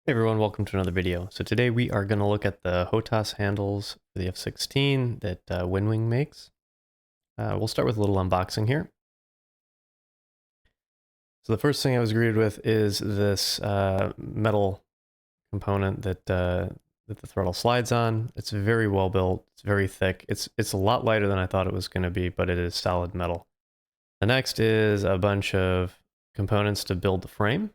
Hey everyone, welcome to another video. So today we are going to look at the hotas handles for the F-16 that Winwing makes. We'll start with a little unboxing here. So the first thing I was greeted with is this metal component that the throttle slides on. It's very well built. It's very thick. It's a lot lighter than I thought it was going to be, but it is solid metal. The next is a bunch of components to build the frame.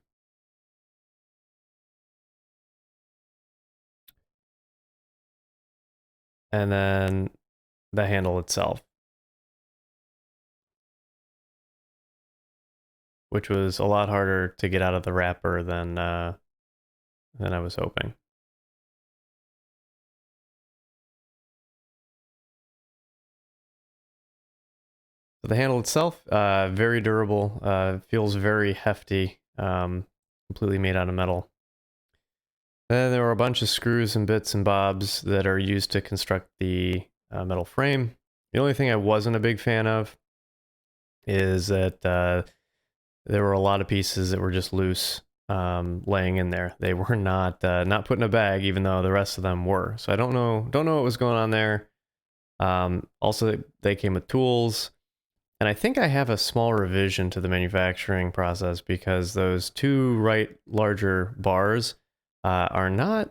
And then the handle itself, which was a lot harder to get out of the wrapper than I was hoping. So the handle itself, very durable, feels very hefty, completely made out of metal. Then there were a bunch of screws and bits and bobs that are used to construct the metal frame. The only thing I wasn't a big fan of is that there were a lot of pieces that were just loose, laying in there. They were not put in a bag, even though the rest of them were. So I don't know what was going on there. Also, they came with tools. And I think I have a small revision to the manufacturing process because those two larger bars are not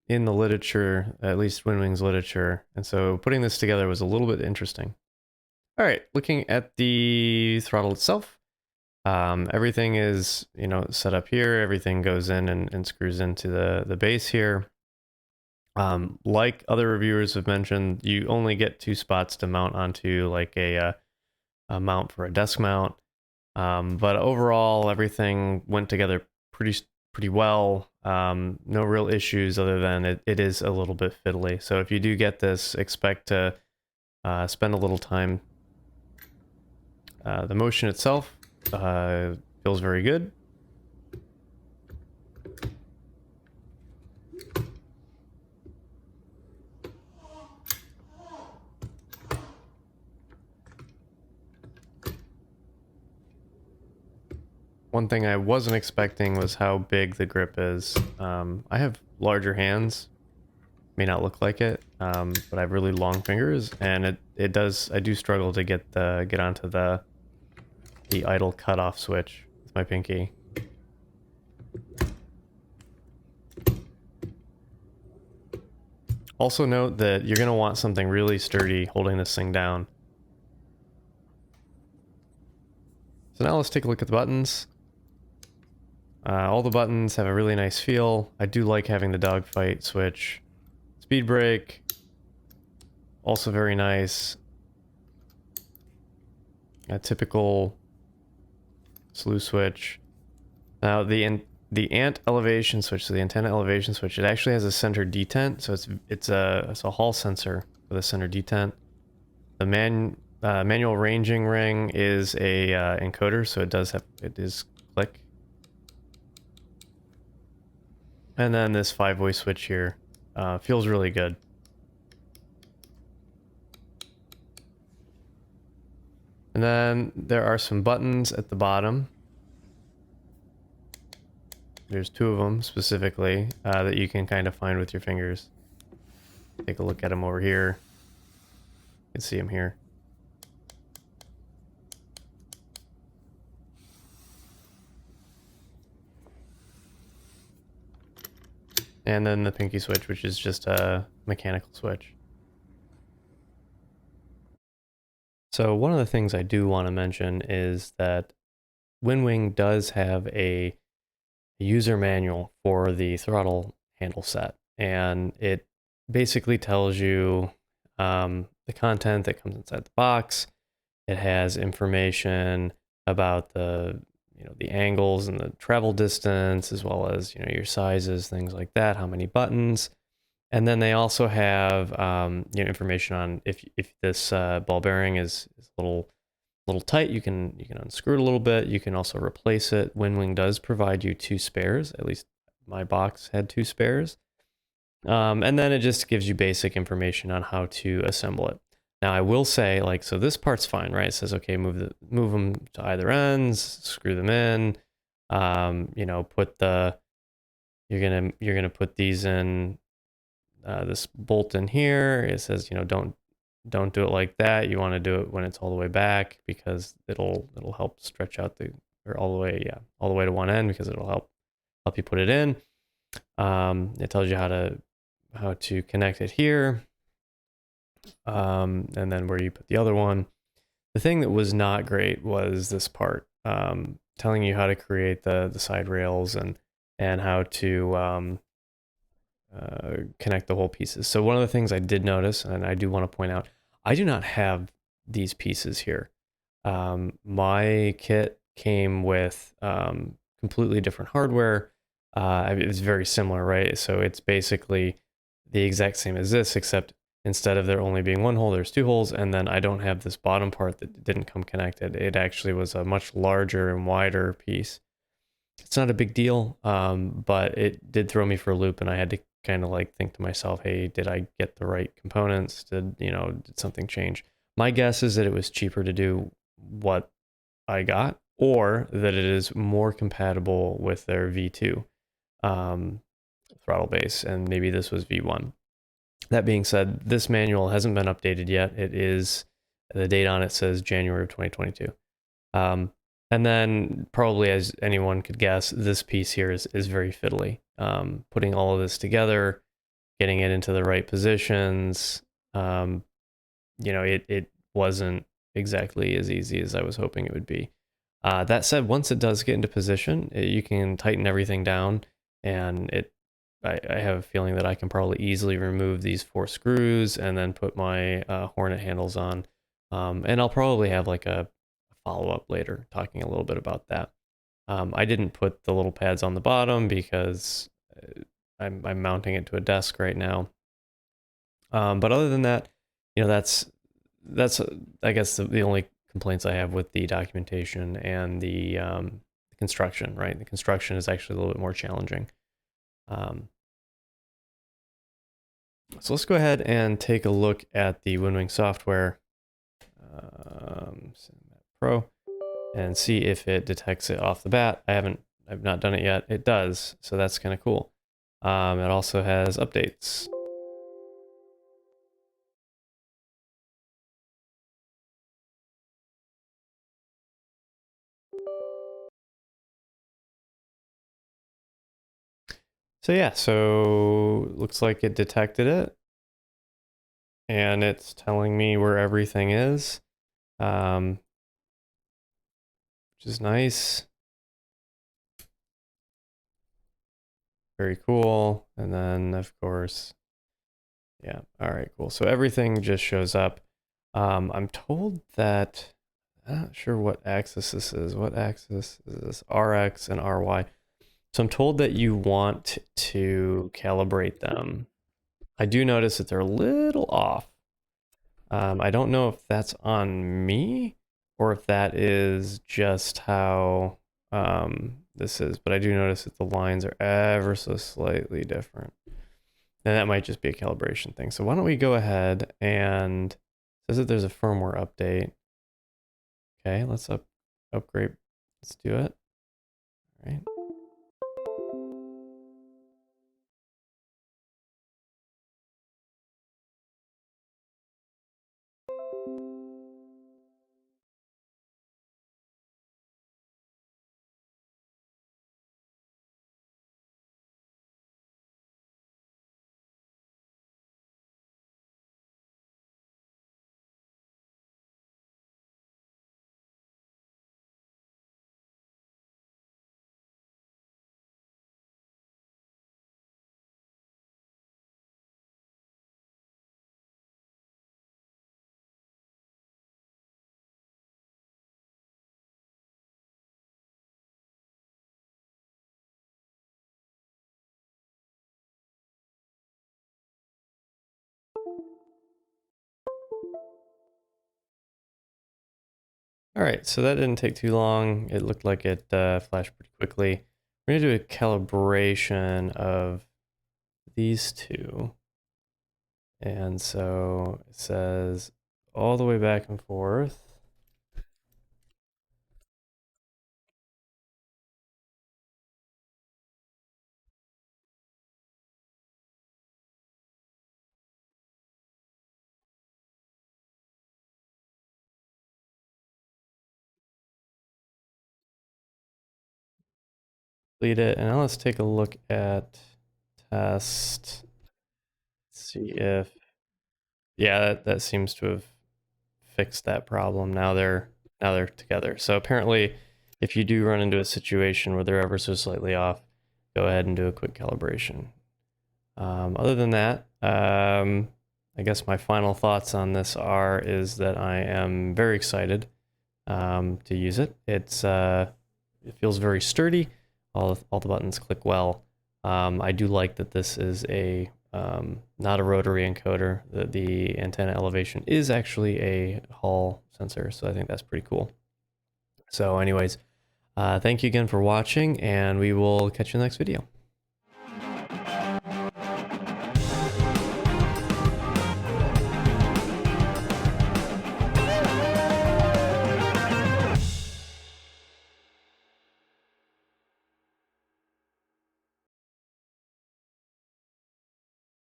in the literature, at least Winwing's literature. And so putting this together was a little bit interesting. All right, looking at the throttle itself, everything is, set up here. Everything goes in and screws into the base here. Like other reviewers have mentioned, you only get two spots to mount onto, like a mount for a desk mount. But overall, everything went together pretty well. No real issues other than it is a little bit fiddly. So if you do get this, expect to spend a little time. The motion itself feels very good. One thing I wasn't expecting was how big the grip is. I have larger hands, may not look like it, but I have really long fingers, and I do struggle to get onto the idle cutoff switch with my pinky. Also note that you're going to want something really sturdy holding this thing down. So now let's take a look at the buttons. All the buttons have a really nice feel. I do like having the dogfight switch. Speed brake, also very nice. A typical slew switch. Now the ant elevation switch, so the antenna elevation switch, it actually has a center detent, so it's a hall sensor with a center detent. The manual ranging ring is a encoder, so it is click. And then this 5-way switch here feels really good. And then there are some buttons at the bottom. There's two of them specifically that you can kind of find with your fingers. Take a look at them over here. You can see them here. And then the pinky switch, which is just a mechanical switch. So one of the things I do want to mention is that Winwing does have a user manual for the throttle handle set, and it basically tells you the content that comes inside the box. It has information about the angles and the travel distance, as well as your sizes, things like that, how many buttons. And then they also have information on if this ball bearing is a little tight, you can unscrew it a little bit. You can also replace it. Winwing does provide you 2 spares. At least my box had 2 spares. And then it just gives you basic information on how to assemble it. Now I will say, so this part's fine, right? It says, okay, move them to either ends, screw them in, put the you're gonna put these in this bolt in here. It says, you know, don't do it like that. You want to do it when it's all the way back because it'll help stretch out the or all the way, yeah, all the way to one end because it'll help you put it in. It tells you how to connect it here, and then where you put the other one. The thing that was not great was this part, telling you how to create the side rails and how to connect the whole pieces. So one of the things I did notice, and I do want to point out, I do not have these pieces here. My kit came with completely different hardware. It's very similar, right? So it's basically the exact same as this, except instead of there only being one hole, there's two holes, and then I don't have this bottom part that didn't come connected. It actually was a much larger and wider piece. It's not a big deal, but it did throw me for a loop, and I had to kind of like think to myself, hey, did I get the right components? Did something change? My guess is that it was cheaper to do what I got, or that it is more compatible with their V2 throttle base, and maybe this was V1. That being said, this manual hasn't been updated yet. It is, the date on it says January of 2022. And then probably, as anyone could guess, this piece here is very fiddly. Putting all of this together, getting it into the right positions, it wasn't exactly as easy as I was hoping it would be. That said, once it does get into position, you can tighten everything down, and I have a feeling that I can probably easily remove these 4 screws and then put my Hornet handles on. And I'll probably have like a follow-up later talking a little bit about that. I didn't put the little pads on the bottom because I'm mounting it to a desk right now. But other than that, that's I guess the only complaints I have with the documentation and the construction, right? The construction is actually a little bit more challenging. So let's go ahead and take a look at the Winwing software, Pro, and see if it detects it off the bat. I've not done it yet. It does, so that's kind of cool. It also has updates. So yeah, so looks like it detected it, and it's telling me where everything is, which is nice. Very cool. And then, of course, yeah, all right, cool. So everything just shows up. I'm told that, I'm not sure what axis this is. What axis is this? RX and RY. So I'm told that you want to calibrate them. I do notice that they're a little off. I don't know if that's on me or if that is just how this is, but I do notice that the lines are ever so slightly different. And that might just be a calibration thing. So why don't we go ahead and, it says that there's a firmware update. Okay, let's upgrade. Let's do it. All right. All right, so that didn't take too long. It looked like it flashed pretty quickly. We're gonna do a calibration of these two. And so it says all the way back and forth. complete it. And now let's take a look at test. See if, yeah, that seems to have fixed that problem. Now they're together. So apparently, if you do run into a situation where they're ever so slightly off, go ahead and do a quick calibration. Other than that, I guess my final thoughts on this is that I am very excited to use it. It feels very sturdy. All the buttons click well. I do like that this is a not a rotary encoder. The antenna elevation is actually a Hall sensor, so I think that's pretty cool. So anyways, thank you again for watching, and we will catch you in the next video.